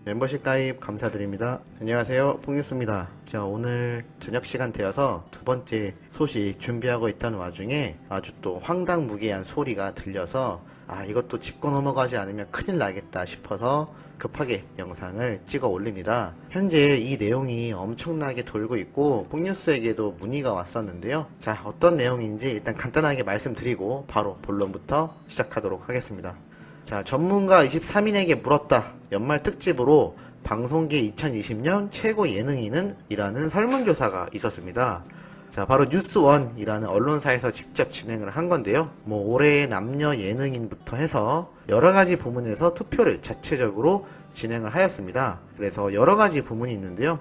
멤버십 가입 감사드립니다. 안녕하세요, 뽕뉴스입니다. 자, 오늘 저녁 시간 되어서 두 번째 소식 준비하고 있던 와중에 아주 또 황당무계한 소리가 들려서 이것도 짚고 넘어가지 않으면 큰일 나겠다 싶어서 급하게 영상을 찍어 올립니다. 현재 이 내용이 엄청나게 돌고 있고 뽕뉴스에게도 문의가 왔었는데요. 자, 어떤 내용인지 일단 간단하게 말씀드리고 바로 본론부터 시작하도록 하겠습니다. 자, 전문가 23인에게 물었다. 연말 특집으로 방송계 2020년 최고 예능인은? 이라는 설문조사가 있었습니다. 자, 바로 뉴스원이라는 언론사에서 직접 진행을 한 건데요. 올해의 남녀 예능인부터 해서 여러가지 부문에서 투표를 자체적으로 진행을 하였습니다. 그래서 여러가지 부문이 있는데요.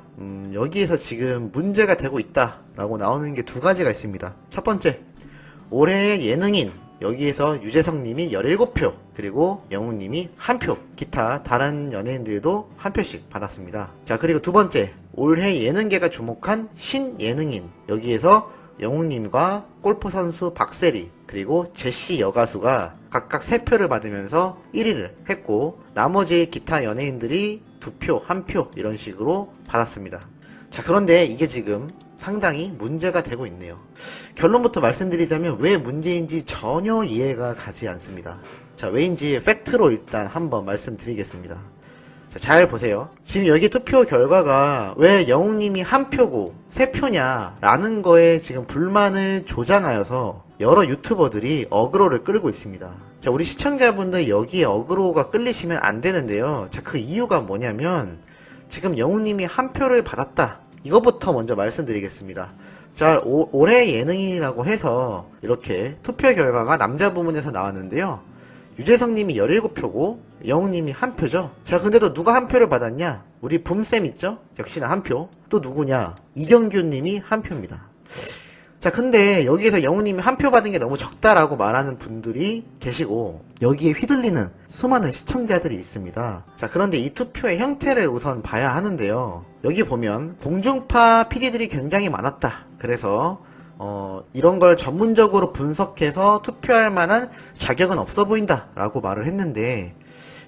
여기에서 지금 문제가 되고 있다라고 나오는 게 두 가지가 있습니다. 첫 번째, 올해의 예능인. 여기에서 유재석님이 17표, 그리고 영웅님이 1표, 기타 다른 연예인들도 1표씩 받았습니다. 자, 그리고 두 번째, 올해 예능계가 주목한 신예능인. 여기에서 영웅님과 골프선수 박세리, 그리고 제시 여가수가 각각 3표를 받으면서 1위를 했고, 나머지 기타 연예인들이 2표, 1표 이런 식으로 받았습니다. 자, 그런데 이게 지금 상당히 문제가 되고 있네요. 결론부터 말씀드리자면 왜 문제인지 전혀 이해가 가지 않습니다. 자, 왜인지 팩트로 일단 한번 말씀드리겠습니다. 자, 잘 보세요. 지금 여기 투표 결과가 왜 영웅님이 1표고 3표냐 라는 거에 지금 불만을 조장하여서 여러 유튜버들이 어그로를 끌고 있습니다. 자, 우리 시청자분들 여기에 어그로가 끌리시면 안 되는데요. 자, 그 이유가 뭐냐면 지금 영웅님이 1표를 받았다. 이것부터 먼저 말씀드리겠습니다. 자, 올해 예능인이라고 해서 이렇게 투표 결과가 남자 부문에서 나왔는데요. 유재석님이 17표고 영웅님이 1표죠. 자, 근데도 누가 1표를 받았냐? 우리 붐쌤 있죠? 역시나 1표. 또 누구냐? 이경규님이 1표입니다. 자, 근데 여기에서 영웅님이 1표 받은 게 너무 적다라고 말하는 분들이 계시고 여기에 휘둘리는 수많은 시청자들이 있습니다. 자, 그런데 이 투표의 형태를 우선 봐야 하는데요. 여기 보면 공중파 PD들이 굉장히 많았다. 그래서 이런 걸 전문적으로 분석해서 투표할 만한 자격은 없어 보인다 라고 말을 했는데,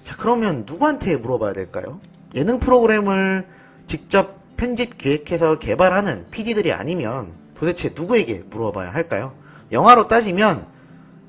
자, 그러면 누구한테 물어봐야 될까요? 예능 프로그램을 직접 편집 기획해서 개발하는 PD들이 아니면 도대체 누구에게 물어봐야 할까요? 영화로 따지면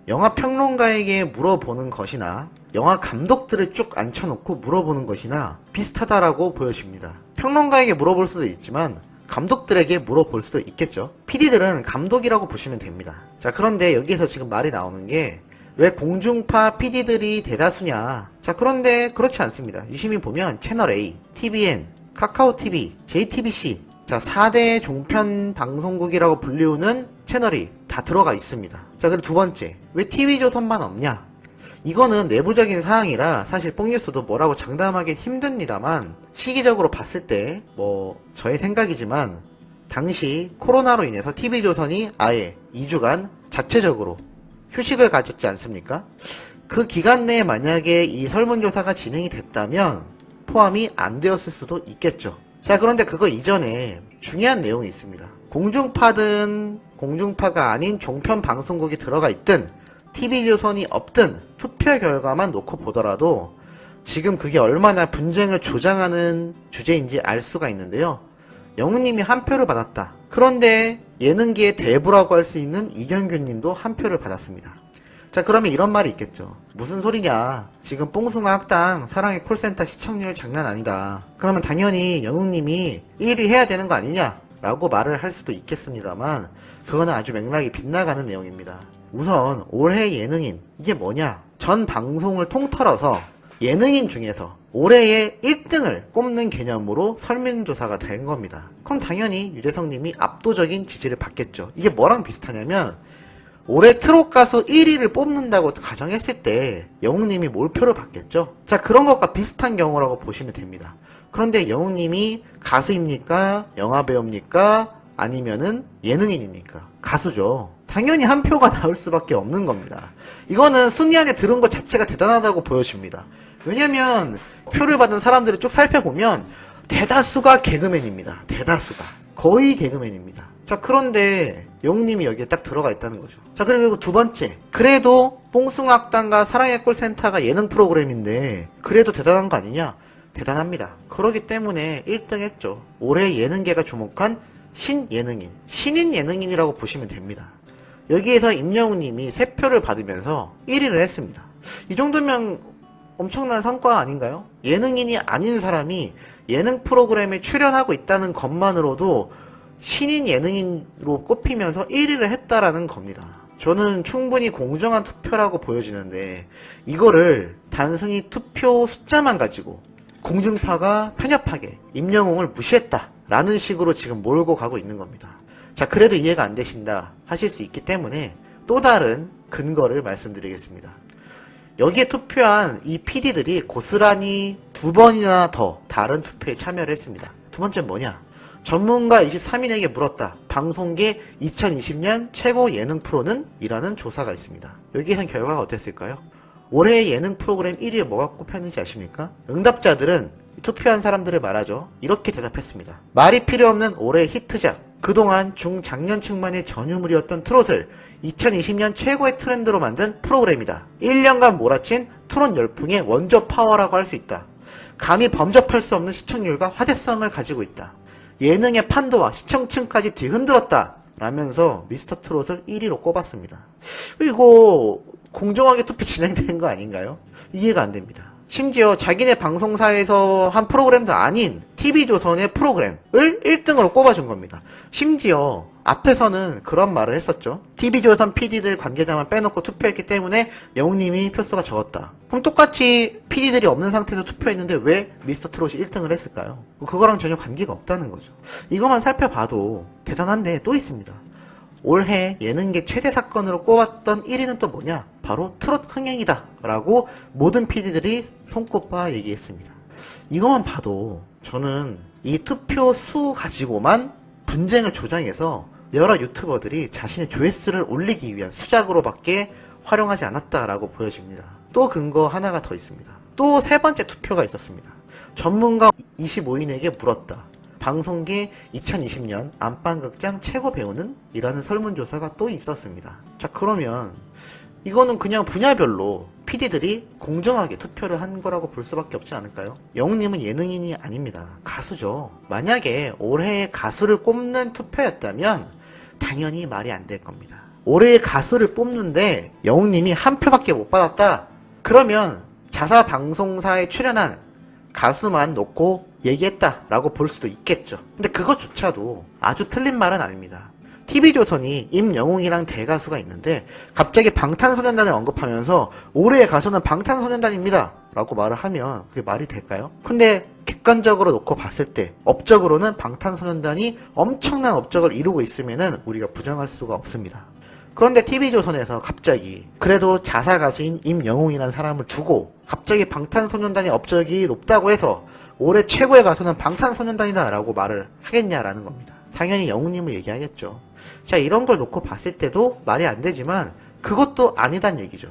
영화 평론가에게 물어보는 것이나 영화 감독들을 쭉 앉혀놓고 물어보는 것이나 비슷하다라고 보여집니다. 평론가에게 물어볼 수도 있지만 감독들에게 물어볼 수도 있겠죠. PD들은 감독이라고 보시면 됩니다. 자, 그런데 여기에서 지금 말이 나오는 게 왜 공중파 PD들이 대다수냐? 자, 그런데 그렇지 않습니다. 유심히 보면 채널A, TVN, 카카오TV, JTBC, 자, 4대 종편 방송국이라고 불리우는 채널이 다 들어가 있습니다. 자, 그리고 두 번째, 왜 TV조선만 없냐? 이거는 내부적인 사항이라 사실 뽕뉴스도 뭐라고 장담하기 힘듭니다만, 시기적으로 봤을 때 저의 생각이지만 당시 코로나로 인해서 TV조선이 아예 2주간 자체적으로 휴식을 가졌지 않습니까? 그 기간 내에 만약에 이 설문조사가 진행이 됐다면 포함이 안 되었을 수도 있겠죠. 자, 그런데 그거 이전에 중요한 내용이 있습니다. 공중파든 공중파가 아닌 종편 방송국이 들어가 있든 TV조선이 없든 투표 결과만 놓고 보더라도 지금 그게 얼마나 분쟁을 조장하는 주제인지 알 수가 있는데요. 영웅님이 1표를 받았다. 그런데 예능계의 대부라고 할 수 있는 이경규님도 1표를 받았습니다. 자, 그러면 이런 말이 있겠죠. 무슨 소리냐? 지금 뽕숭아 학당 사랑의 콜센터 시청률 장난 아니다. 그러면 당연히 영웅님이 1위 해야 되는 거 아니냐? 라고 말을 할 수도 있겠습니다만 그거는 아주 맥락이 빗나가는 내용입니다. 우선 올해 예능인, 이게 뭐냐? 전 방송을 통틀어서 예능인 중에서 올해의 1등을 꼽는 개념으로 설문조사가 된 겁니다. 그럼 당연히 유재석님이 압도적인 지지를 받겠죠. 이게 뭐랑 비슷하냐면 올해 트롯 가수 1위를 뽑는다고 가정했을 때 영웅님이 몰표를 받겠죠. 자, 그런 것과 비슷한 경우라고 보시면 됩니다. 그런데 영웅님이 가수입니까? 영화배우입니까? 아니면은 예능인입니까? 가수죠. 당연히 1표가 나올 수밖에 없는 겁니다. 이거는 순위 안에 들은 것 자체가 대단하다고 보여집니다. 왜냐면 표를 받은 사람들을 쭉 살펴보면 대다수가 개그맨입니다. 대다수가. 거의 개그맨입니다. 자, 그런데 영웅님이 여기에 딱 들어가 있다는 거죠. 자, 그리고 두 번째, 그래도 뽕숭아학당과 사랑의 콜센터가 예능 프로그램인데 그래도 대단한 거 아니냐? 대단합니다. 그러기 때문에 1등 했죠. 올해 예능계가 주목한 신예능인, 신인 예능인이라고 보시면 됩니다. 여기에서 임영웅님이 3표를 받으면서 1위를 했습니다. 이 정도면 엄청난 성과 아닌가요? 예능인이 아닌 사람이 예능 프로그램에 출연하고 있다는 것만으로도 신인 예능인으로 꼽히면서 1위를 했다라는 겁니다. 저는 충분히 공정한 투표라고 보여지는데 이거를 단순히 투표 숫자만 가지고 공중파가 편협하게 임영웅을 무시했다라는 식으로 지금 몰고 가고 있는 겁니다. 자, 그래도 이해가 안 되신다 하실 수 있기 때문에 또 다른 근거를 말씀드리겠습니다. 여기에 투표한 이 PD들이 고스란히 2번이나 더 다른 투표에 참여를 했습니다. 두 번째는 뭐냐? 전문가 23인에게 물었다. 방송계 2020년 최고 예능 프로는? 이라는 조사가 있습니다. 여기에선 결과가 어땠을까요? 올해의 예능 프로그램 1위에 뭐가 꼽혔는지 아십니까? 응답자들은 투표한 사람들을 말하죠. 이렇게 대답했습니다. 말이 필요 없는 올해의 히트작. 그동안 중장년층만의 전유물이었던 트롯을 2020년 최고의 트렌드로 만든 프로그램이다. 1년간 몰아친 트롯 열풍의 원조 파워라고 할 수 있다. 감히 범접할 수 없는 시청률과 화제성을 가지고 있다. 예능의 판도와 시청층까지 뒤흔들었다. 라면서 미스터 트롯을 1위로 꼽았습니다. 이거 공정하게 투표 진행된 거 아닌가요? 이해가 안 됩니다. 심지어 자기네 방송사에서 한 프로그램도 아닌 TV조선의 프로그램을 1등으로 꼽아준 겁니다. 심지어 앞에서는 그런 말을 했었죠. TV조선 PD들 관계자만 빼놓고 투표했기 때문에 영웅님이 표수가 적었다. 그럼 똑같이 PD들이 없는 상태에서 투표했는데 왜 미스터 트롯이 1등을 했을까요? 그거랑 전혀 관계가 없다는 거죠. 이것만 살펴봐도 대단한데 또 있습니다. 올해 예능계 최대 사건으로 꼽았던 1위는 또 뭐냐? 바로 트롯 흥행이다 라고 모든 PD들이 손꼽아 얘기했습니다. 이것만 봐도 저는 이 투표 수 가지고만 분쟁을 조장해서 여러 유튜버들이 자신의 조회수를 올리기 위한 수작으로밖에 활용하지 않았다라고 보여집니다. 또 근거 하나가 더 있습니다. 또 세 번째 투표가 있었습니다. 전문가 25인에게 물었다. 방송계 2020년 안방극장 최고 배우는? 이라는 설문조사가 또 있었습니다. 자, 그러면 이거는 그냥 분야별로 PD들이 공정하게 투표를 한 거라고 볼 수밖에 없지 않을까요? 영웅님은 예능인이 아닙니다. 가수죠. 만약에 올해의 가수를 꼽는 투표였다면 당연히 말이 안 될 겁니다. 올해의 가수를 뽑는데 영웅님이 한 표밖에 못 받았다? 그러면 자사 방송사에 출연한 가수만 놓고 얘기했다라고 볼 수도 있겠죠. 근데 그것조차도 아주 틀린 말은 아닙니다. TV조선이 임영웅이랑 대가수가 있는데 갑자기 방탄소년단을 언급하면서 올해의 가수는 방탄소년단입니다 라고 말을 하면 그게 말이 될까요? 근데 객관적으로 놓고 봤을 때 업적으로는 방탄소년단이 엄청난 업적을 이루고 있으면은 우리가 부정할 수가 없습니다. 그런데 TV조선에서 갑자기 그래도 자사 가수인 임영웅이라는 사람을 두고 갑자기 방탄소년단의 업적이 높다고 해서 올해 최고의 가수는 방탄소년단이다 라고 말을 하겠냐라는 겁니다. 당연히 영웅님을 얘기하겠죠. 자, 이런 걸 놓고 봤을 때도 말이 안 되지만 그것도 아니단 얘기죠.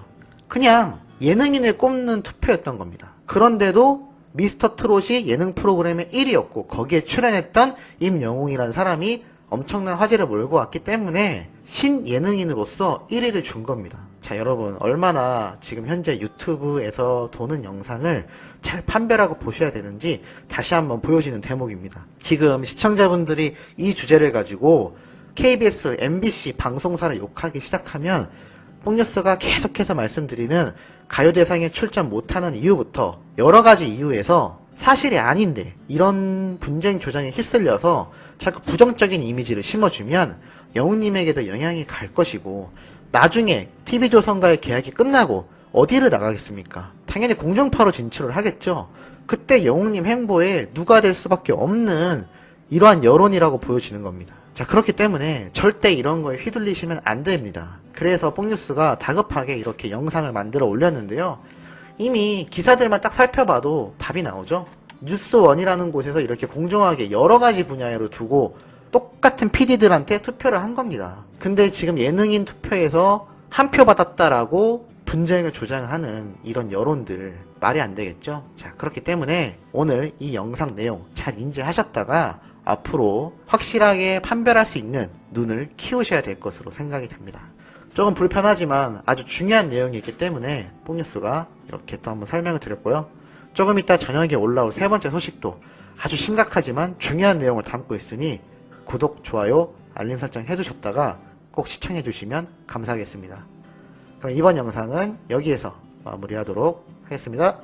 그냥 예능인을 꼽는 투표였던 겁니다. 그런데도 미스터 트롯이 예능 프로그램의 1위였고 거기에 출연했던 임영웅이라는 사람이 엄청난 화제를 몰고 왔기 때문에 신예능인으로서 1위를 준 겁니다. 자, 여러분 얼마나 지금 현재 유튜브에서 도는 영상을 잘 판별하고 보셔야 되는지 다시 한번 보여지는 대목입니다. 지금 시청자분들이 이 주제를 가지고 KBS, MBC 방송사를 욕하기 시작하면 뽕뉴스가 계속해서 말씀드리는 가요대상에 출전 못하는 이유부터 여러가지 이유에서 사실이 아닌데 이런 분쟁 조장에 휩쓸려서 자꾸 부정적인 이미지를 심어주면 영웅님에게도 영향이 갈 것이고 나중에 TV조선과의 계약이 끝나고 어디를 나가겠습니까? 당연히 공중파로 진출을 하겠죠. 그때 영웅님 행보에 누가 될 수밖에 없는 이러한 여론이라고 보여지는 겁니다. 자, 그렇기 때문에 절대 이런 거에 휘둘리시면 안 됩니다. 그래서 뽕뉴스가 다급하게 이렇게 영상을 만들어 올렸는데요. 이미 기사들만 딱 살펴봐도 답이 나오죠. 뉴스원이라는 곳에서 이렇게 공정하게 여러 가지 분야로 두고 똑같은 PD들한테 투표를 한 겁니다. 근데 지금 예능인 투표에서 한 표 받았다라고 분쟁을 조장하는 이런 여론들 말이 안 되겠죠. 자, 그렇기 때문에 오늘 이 영상 내용 잘 인지하셨다가 앞으로 확실하게 판별할 수 있는 눈을 키우셔야 될 것으로 생각이 됩니다. 조금 불편하지만 아주 중요한 내용이 있기 때문에 뽕뉴스가 이렇게 또 한번 설명을 드렸고요. 조금 이따 저녁에 올라올 세 번째 소식도 아주 심각하지만 중요한 내용을 담고 있으니 구독, 좋아요, 알림 설정 해두셨다가 꼭 시청해주시면 감사하겠습니다. 그럼 이번 영상은 여기에서 마무리하도록 하겠습니다.